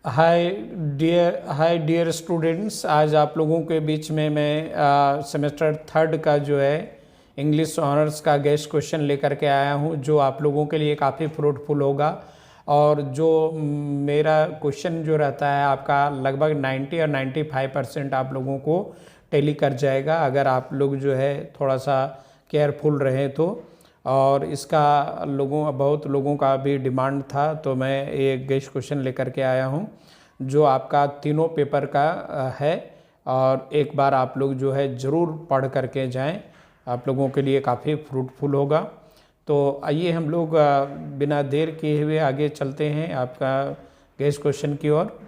Hi dear students, आज आप लोगों के बीच में मैं सेमेस्टर थर्ड का जो है इंग्लिश ऑनर्स का गेस्ट क्वेश्चन लेकर के आया हूं, जो आप लोगों के लिए काफ़ी फ्रूटफुल होगा। और जो मेरा क्वेश्चन जो रहता है आपका लगभग 90 और 95% आप लोगों को टैली कर जाएगा, अगर आप लोग जो है थोड़ा सा केयरफुल रहें तो। और इसका बहुत लोगों का भी डिमांड था, तो मैं ये गेस्ट क्वेश्चन लेकर के आया हूँ जो आपका तीनों पेपर का है। और एक बार आप लोग जो है ज़रूर पढ़ करके जाएं, आप लोगों के लिए काफ़ी फ्रूटफुल होगा। तो आइए हम लोग बिना देर किए हुए आगे चलते हैं आपका गेस्ट क्वेश्चन की ओर।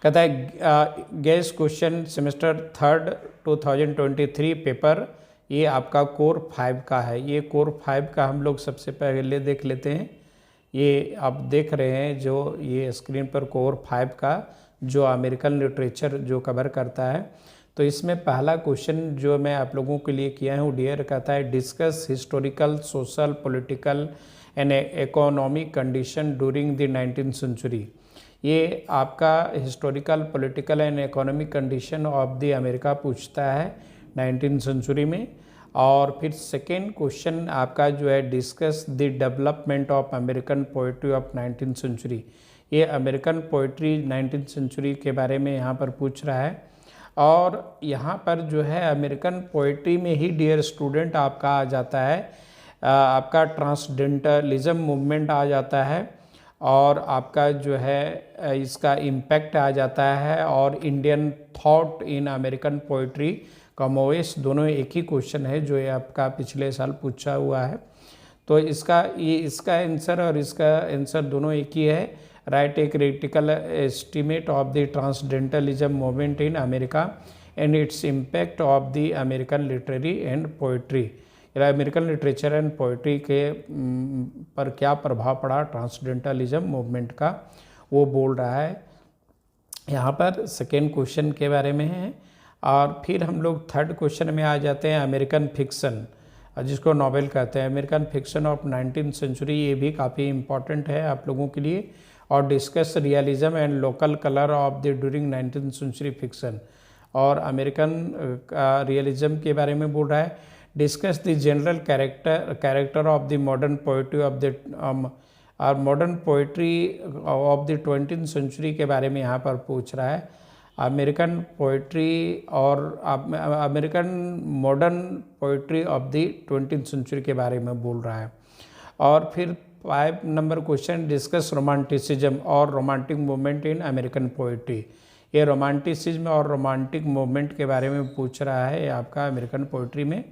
कहता है guest question semester third 2023 paper, ये आपका कोर 5 का है। ये कोर 5 का हम लोग सबसे पहले देख लेते हैं। ये आप देख रहे हैं जो ये स्क्रीन पर कोर 5 का जो अमेरिकन लिटरेचर जो कवर करता है। तो इसमें पहला क्वेश्चन जो मैं आप लोगों के लिए किया हूँ डियर, कहता है discuss historical social political and economic condition during the 19th century. ये आपका historical political and economic condition of the America पूछता है 19th सेंचुरी में। और फिर सेकेंड क्वेश्चन आपका जो है discuss the development of American poetry of 19th century. ये अमेरिकन पोइट्री 19th सेंचुरी के बारे में यहाँ पर पूछ रहा है। और यहाँ पर जो है अमेरिकन पोइट्री में ही डियर स्टूडेंट आपका आ जाता है आपका ट्रांसडेंटलिज्म मूवमेंट आ जाता है, और आपका जो है इसका इम्पैक्ट आ जाता है, और Indian thought in American poetry कमोवेश दोनों एक ही क्वेश्चन है जो ये आपका पिछले साल पूछा हुआ है। तो इसका आंसर और इसका आंसर दोनों एक ही है। Write a critical estimate of the transcendentalism movement in America and its impact of the American literary and poetry. American literature and poetry के पर क्या प्रभाव पड़ा ट्रांसडेंटलिज्म मूवमेंट का, वो बोल रहा है यहाँ पर। सेकेंड क्वेश्चन के बारे में है। और फिर हम लोग थर्ड क्वेश्चन में आ जाते हैं अमेरिकन फिक्सन, जिसको नॉवेल कहते हैं, American fiction of 19th century. ये भी काफ़ी इम्पॉर्टेंट है आप लोगों के लिए। और discuss realism and local colour of the during 19th century fiction, और अमेरिकन रियलिज्म के बारे में बोल रहा है। Discuss the general character of the modern poetry of the modern poetry of the 20th century के बारे में यहाँ पर पूछ रहा है। अमेरिकन पोइट्री और American modern poetry of the 20th century के बारे में बोल रहा है। और फिर 5 नंबर क्वेश्चन डिस्कस रोमांटिसिज्म और romantic movement in American poetry. ये रोमांटिसिज्म और रोमांटिक मूवमेंट के बारे में पूछ रहा है आपका अमेरिकन पोइट्री में।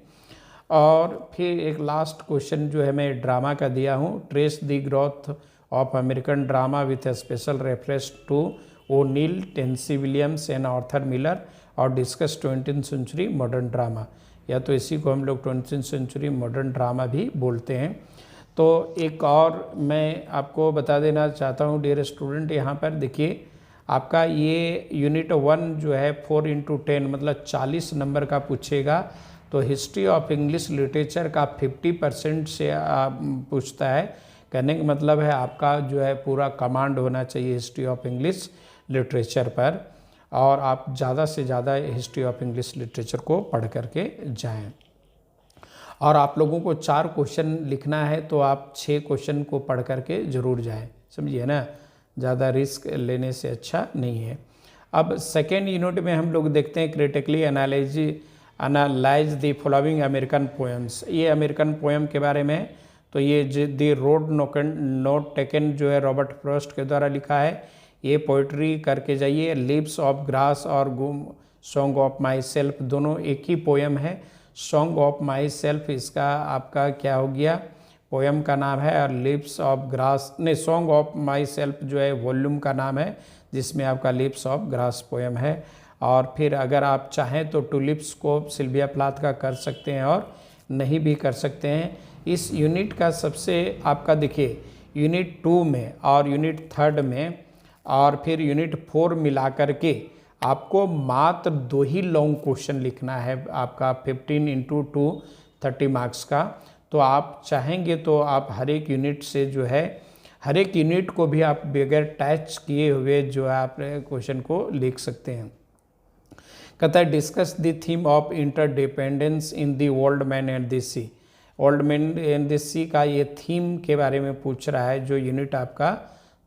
और फिर एक लास्ट क्वेश्चन जो है मैं ड्रामा का दिया हूँ, trace the growth of American drama with a special reference to O'Neill, Tennessee Williams and Arthur Miller, और discuss 20th century modern drama, या तो इसी को हम लोग 20th सेंचुरी मॉडर्न ड्रामा भी बोलते हैं। तो एक और मैं आपको बता देना चाहता हूँ डियर स्टूडेंट, यहाँ पर देखिए आपका ये यूनिट 1 जो है 4x10 मतलब 40 नंबर का पूछेगा। तो हिस्ट्री ऑफ इंग्लिश लिटरेचर का 50% से पूछता है। कहने का मतलब है आपका जो है पूरा कमांड होना चाहिए हिस्ट्री ऑफ इंग्लिश लिटरेचर पर, और आप ज़्यादा से ज़्यादा हिस्ट्री ऑफ इंग्लिश लिटरेचर को पढ़ करके जाएं। और आप लोगों को 4 क्वेश्चन लिखना है, तो आप 6 क्वेश्चन को पढ़ करके ज़रूर जाएं, समझिए ना, ज़्यादा रिस्क लेने से अच्छा नहीं है। अब सेकेंड यूनिट में हम लोग देखते हैं critically analyse the following American poems. ये अमेरिकन पोएम के बारे में है। तो ये द रोड नोट टेकन जो है रॉबर्ट फ्रॉस्ट के द्वारा लिखा है। ये पोइट्री करके जाइए। लिप्स ऑफ ग्रास और सॉन्ग ऑफ माई सेल्फ दोनों एक ही पोएम है। सॉन्ग ऑफ माई सेल्फ इसका आपका क्या हो गया, पोएम का नाम है, और लिप्स ऑफ ग्रास नहीं, सॉन्ग ऑफ माई सेल्फ जो है वॉल्यूम का नाम है, जिसमें आपका लिप्स ऑफ ग्रास पोएम है। और फिर अगर आप चाहें तो टुलिप्स को सिल्विया प्लाथ का कर सकते हैं और नहीं भी कर सकते हैं। इस यूनिट का सबसे आपका देखिए यूनिट 2 में और यूनिट 3 में और फिर यूनिट 4 मिला करके आपको मात्र 2 ही लॉन्ग क्वेश्चन लिखना है आपका 15 × 2 30 मार्क्स का। तो आप चाहेंगे तो आप हर एक यूनिट से जो है हर एक यूनिट को भी आप बगैर टच किए हुए जो है आप क्वेश्चन को लिख सकते हैं। कहता है discuss the theme of interdependence in the old man and the sea. Old man and the sea का ये थीम के बारे में पूछ रहा है, जो यूनिट आपका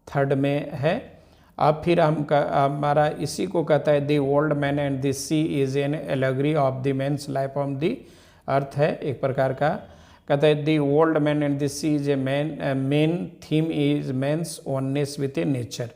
3rd में है। अब फिर हमारा इसी को कहता है the old man and the sea is an allegory of the man's life on the earth है एक प्रकार का। कहता है the old man and the sea is a main theme is man's oneness with a nature.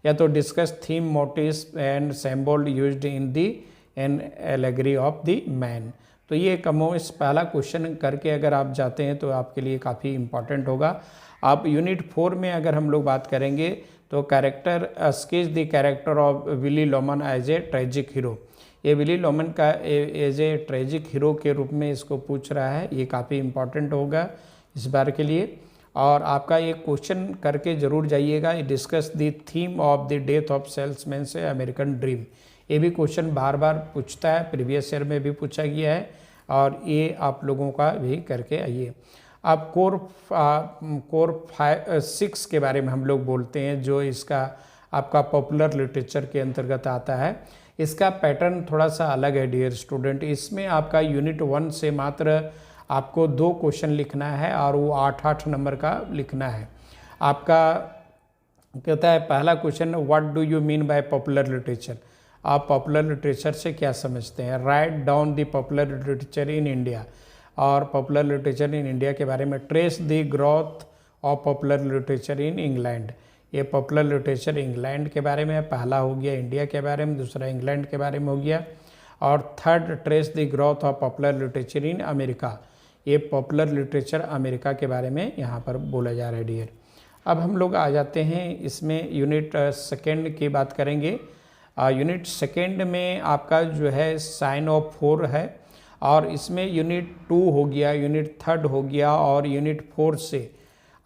या तो discuss theme motives and symbol used in the an allegory of the man. तो ये कमोस पहला क्वेश्चन करके अगर आप जाते हैं तो आपके लिए काफ़ी इंपॉर्टेंट होगा। आप यूनिट 4 में अगर हम लोग बात करेंगे तो character sketch the character of Willy Loman as a tragic hero. ये विली लोमन का एज ए ट्रेजिक हीरो के रूप में इसको पूछ रहा है, ये काफ़ी इंपॉर्टेंट होगा इस बार के लिए। और आपका ये क्वेश्चन करके ज़रूर जाइएगा, discuss the theme of the death of salesman से अमेरिकन ड्रीम। ये भी क्वेश्चन बार बार पूछता है, प्रीवियस ईयर में भी पूछा गया है और ये आप लोगों का भी करके आइए। अब कोर 6 के बारे में हम लोग बोलते हैं, जो इसका आपका पॉपुलर लिटरेचर के अंतर्गत आता है। इसका पैटर्न थोड़ा सा अलग है डियर स्टूडेंट। इसमें आपका यूनिट 1 से मात्र आपको 2 क्वेश्चन लिखना है और वो 8-8 नंबर का लिखना है। आपका कहता है पहला question, what do you mean by popular literature. आप पॉपुलर लिटरेचर से क्या समझते हैं। Write down the popular literature in India. और पॉपुलर लिटरेचर इन इंडिया के बारे में trace the growth of popular literature in England. ये पॉपुलर लिटरेचर इंग्लैंड के बारे में पहला हो गया, इंडिया के बारे में, दूसरा इंग्लैंड के बारे में हो गया। और 3rd trace the growth of popular literature in America. ये पॉपुलर लिटरेचर अमेरिका के बारे में यहाँ पर बोला जा रहा है डियर। अब हम लोग आ जाते हैं इसमें यूनिट 2 की बात करेंगे। यूनिट 2 में आपका जो है साइन ऑफ 4 है और इसमें यूनिट 2 हो गया, यूनिट 3rd हो गया और यूनिट 4 से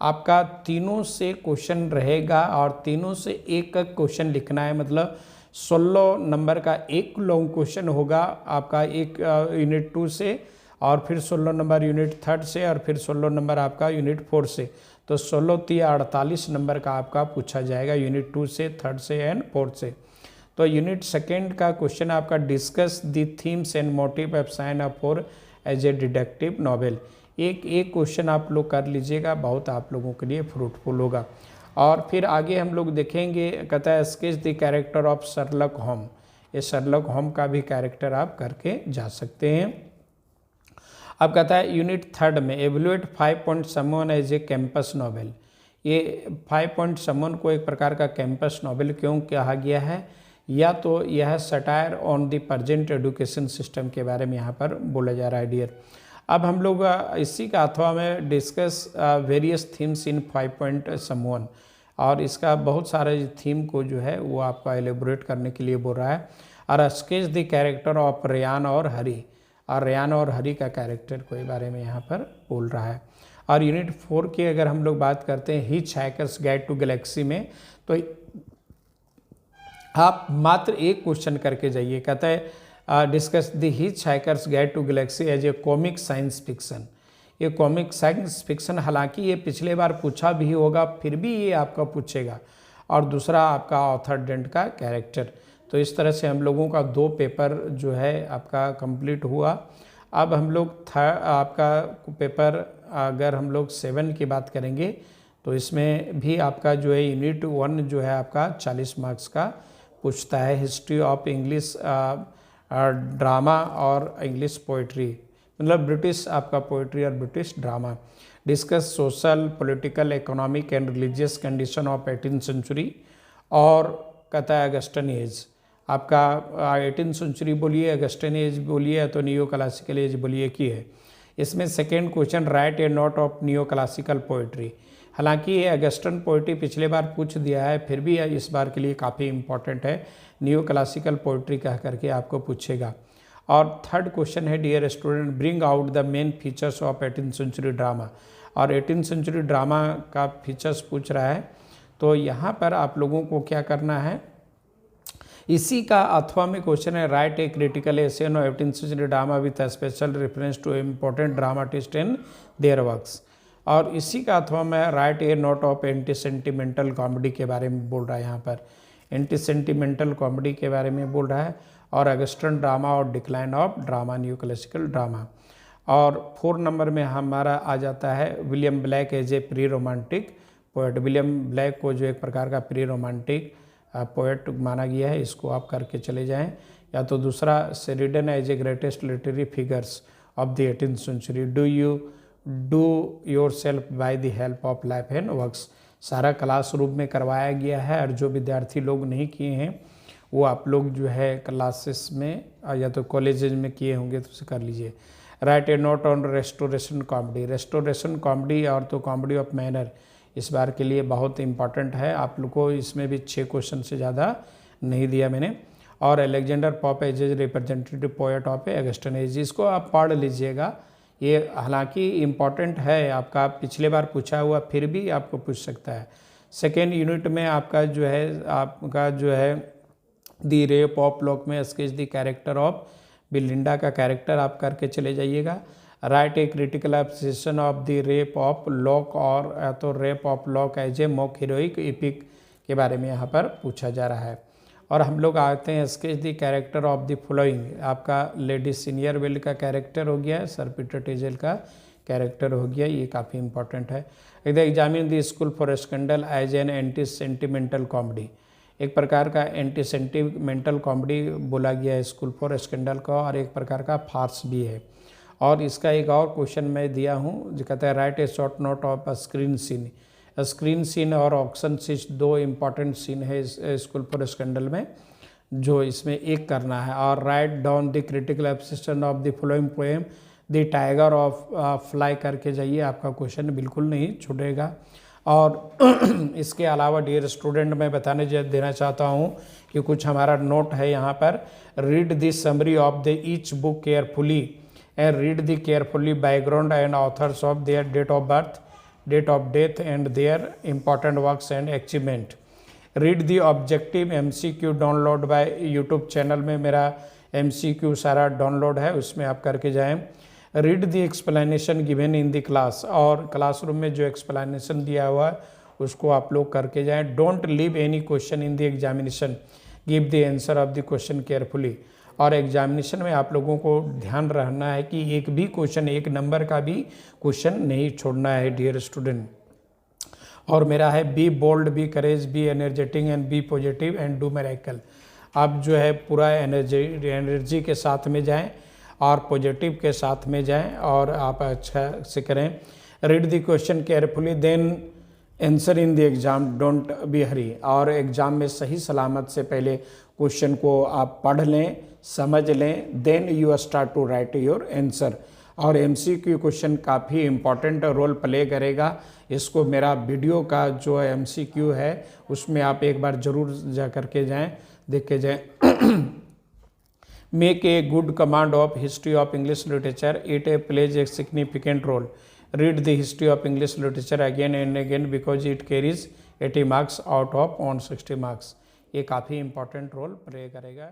आपका तीनों से क्वेश्चन रहेगा और तीनों से एक क्वेश्चन लिखना है। मतलब 16 नंबर का एक लॉन्ग क्वेश्चन होगा आपका एक यूनिट 2 से, और फिर 16 नंबर यूनिट 3rd से, और फिर 16 नंबर आपका यूनिट 4 से। तो 16-3-48 नंबर का आपका पूछा जाएगा यूनिट 2 से, 3rd से एंड 4th से। तो यूनिट 2 का क्वेश्चन आपका discuss the themes and motive of sign of 4 as a deductive novel. एक क्वेश्चन आप लोग कर लीजिएगा, बहुत आप लोगों के लिए फ्रूटफुल होगा। और फिर आगे हम लोग देखेंगे, कहता है sketch the character of Sherlock home. ये शर्लक होम का भी कैरेक्टर आप करके जा सकते हैं। अब कहता है यूनिट 3rd में evaluate 5 point someone as a campus novel. ये 5 पॉइंट समवन को एक प्रकार का कैंपस नॉवेल क्यों कहा गया है, या तो यह satire on the present education system के बारे में यहाँ पर बोला जा रहा है डियर। अब हम लोग इसी का अथवा में डिस्कस वेरियस थीम्स इन 5 पॉइंट समवन, और इसका बहुत सारे थीम को जो है वो आपका एलेबोरेट करने के लिए बोल रहा है। और sketch the character of Ryan और हरी, और रेयान और हरी का कैरेक्टर के बारे में यहाँ पर बोल रहा है। और यूनिट 4 की अगर हम लोग बात करते हैं हिचहाइकर्स गाइड टू गैलेक्सी में, तो आप मात्र एक क्वेश्चन करके जाइए। कहता है discuss the Hitchhiker's Guide to Galaxy as a comic science fiction. ये कॉमिक साइंस फिक्शन, हालांकि ये पिछले बार पूछा भी होगा, फिर भी ये आपका पूछेगा। और दूसरा आपका ऑथर डेंट का कैरेक्टर। तो इस तरह से हम लोगों का 2 पेपर जो है आपका कंप्लीट हुआ। अब हम लोग आपका पेपर अगर हम लोग 7 की बात करेंगे तो इसमें भी आपका जो है यूनिट 1 जो है आपका 40 मार्क्स का पूछता है। हिस्ट्री ऑफ इंग्लिश ड्रामा और इंग्लिश पोइट्री, मतलब ब्रिटिश आपका पोइट्री और British drama. Discuss social, political, economic and religious condition of 18th century. और कहता है अगस्टन एज। आपका 18th सेंचुरी बोलिए, अगस्टन एज बोलिए, तो नियो क्लासिकल एज बोलिए की है। इसमें 2nd question right a note of neo classical poetry. हालांकि ये अगस्टन पोइट्री पिछले बार पूछ दिया है, फिर भी इस बार के लिए काफ़ी इंपॉर्टेंट है। नियो क्लासिकल पोइट्री कह करके आपको पूछेगा। और 3rd क्वेश्चन है dear student bring out the main features of 18th century drama. और 18th सेंचुरी ड्रामा का फीचर्स पूछ रहा है। तो यहाँ पर आप लोगों को क्या करना है, इसी का अथवा में क्वेश्चन है write a critical essay on 18th century drama with special reference to important dramatist in their works. और इसी का अथवा मैं write a note of anti sentimental comedy के बारे में बोल रहा है। यहाँ पर एंटी सेंटिमेंटल कॉमेडी के बारे में बोल रहा है, और अगस्टन ड्रामा और decline of drama, new classical drama. और 4 नंबर में हमारा आ जाता है William Blake as a pre romantic poet. William Blake को जो एक प्रकार का प्री रोमांटिक पोएट माना गया है, इसको आप करके चले जाएं। या तो दूसरा, Sheridan as a greatest literary figures of the 18th century, do your self by the help of life and works. सारा क्लासरूम में करवाया गया है, और जो विद्यार्थी लोग नहीं किए हैं वो आप लोग जो है क्लासेस में या तो कॉलेजेज में किए होंगे तो उसे कर लीजिए। Right a note on restoration comedy. Restoration comedy और तो कॉमेडी ऑफ मैनर इस बार के लिए बहुत इंपॉर्टेंट है। आप लोग को इसमें भी 6 क्वेश्चन से ज़्यादा नहीं दिया मैंने। और Alexander Pope as a representative poet of a Augustan age, इसको आप पढ़ लीजिएगा। ये हालांकि इम्पॉर्टेंट है, आपका पिछले बार पूछा हुआ फिर भी आपको पूछ सकता है। सेकेंड यूनिट में आपका जो है दी रेप ऑफ लॉक में sketch the character of Belinda का कैरेक्टर आप करके चले जाइएगा। Write a critical appreciation of the rape of lock, और तो rape of lock as a mock heroic epic के बारे में यहाँ पर पूछा जा रहा है। और हम लोग आते हैं sketch the character of the following. आपका लेडी सीनियर वेल का कैरेक्टर हो गया है, सर पीटर टेजल का कैरेक्टर हो गया, ये काफ़ी इंपॉर्टेंट है। इधर examine the School for Scandal as an anti sentimental comedy, एक प्रकार का एंटी सेंटिमेंटल कॉमेडी बोला गया है स्कूल फॉर स्कैंडल का, और एक प्रकार का फार्स भी है। और इसका एक और क्वेश्चन मैं दिया हूँ जो कहता है write a short note of a screen scene. Screen scene और ऑक्शन सीन 2 इम्पॉर्टेंट सीन है इस स्कूल फॉर स्कैंडल में, जो इसमें एक करना है। और write down the critical appreciation of the following poem the tiger of fly करके जाइए, आपका क्वेश्चन बिल्कुल नहीं छूटेगा। और इसके अलावा डियर स्टूडेंट मैं बताने देना चाहता हूँ कि कुछ हमारा नोट है यहाँ पर। Read the summary of the each book carefully and read the carefully background and authors of their date of birth, date of death and their important works and achievement. Read the objective MCQ download by YouTube channel में मेरा MCQ सारा download है, उसमें आप करके जाएं। Read the explanation given in the class, और classroom में जो एक्सप्लेनेशन दिया हुआ है उसको आप लोग करके जाएं। Don't leave any question in the examination, give the answer of the question carefully. और एग्जामिनेशन में आप लोगों को ध्यान रखना है कि एक भी क्वेश्चन, 1 नंबर का भी क्वेश्चन नहीं छोड़ना है डियर स्टूडेंट। और मेरा है be bold, be courage, be energetic and be positive and do miracle. आप जो है पूरा एनर्जी के साथ में जाएं और पॉजिटिव के साथ में जाएं, और आप अच्छा से करें। Read the question carefully then answer in the exam, don't be hurry. और एग्जाम में सही सलामत से पहले क्वेश्चन को आप पढ़ लें, समझ लें, then you start to write your answer. और MCQ क्वेश्चन काफ़ी इम्पॉर्टेंट रोल प्ले करेगा। इसको मेरा वीडियो का जो MCQ है उसमें आप एक बार ज़रूर जा करके जाएं, देख के जाएं। Make a good command of history of English literature, it a plays a significant role. Read the history of English literature again and again because it carries 80 marks out of 160 marks. ये काफ़ी important role play करेगा।